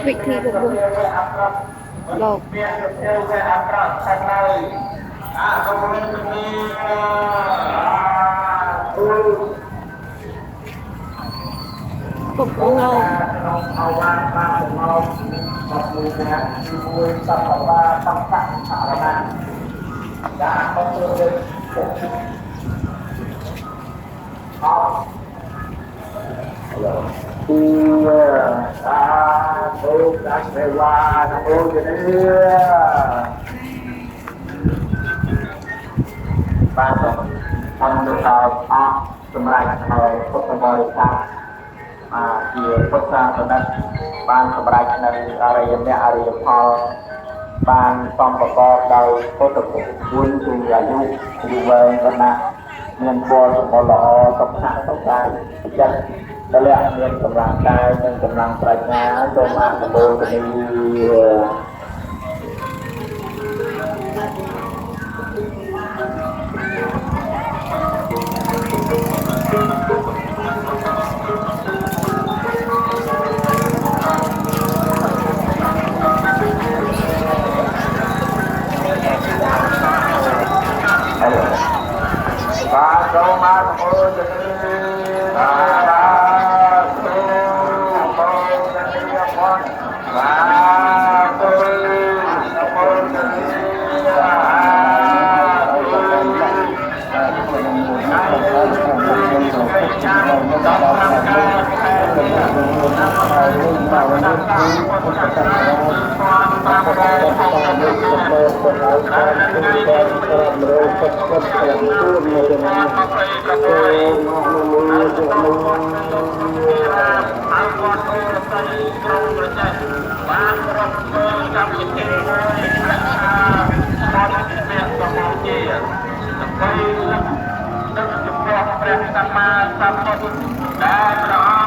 វិធីបបួលលោកពុកលោកអវ៉ាបានមកមកមួយណាជាមួយសព្វបាសំកាត់អរណាដាក់មកទៅអោសាធុដាសេវានមោទនីបាទអង្គទៅអស់សម្រាប់ឲ្យពុទ្ធបរិស័ទជាពុទ្ធសាសនិកបានសម្រេចនៅអរិយមគ្គអរិយផលបានសំប្រកបដោយពុទ្ធគុណគឺអាយុយូរវែងប៉ុណ្ណាមានពលសម្បល់ល្អសុខៈសុខកាយចិត្តពលៈមានកម្លាំងកាយនិងកម្លាំងប្រាជ្ញាសូមអនុមោទនាបាទសូមអនុមោទនាព្រះសម្មាសម្ពុទ្ធដែលព្រះ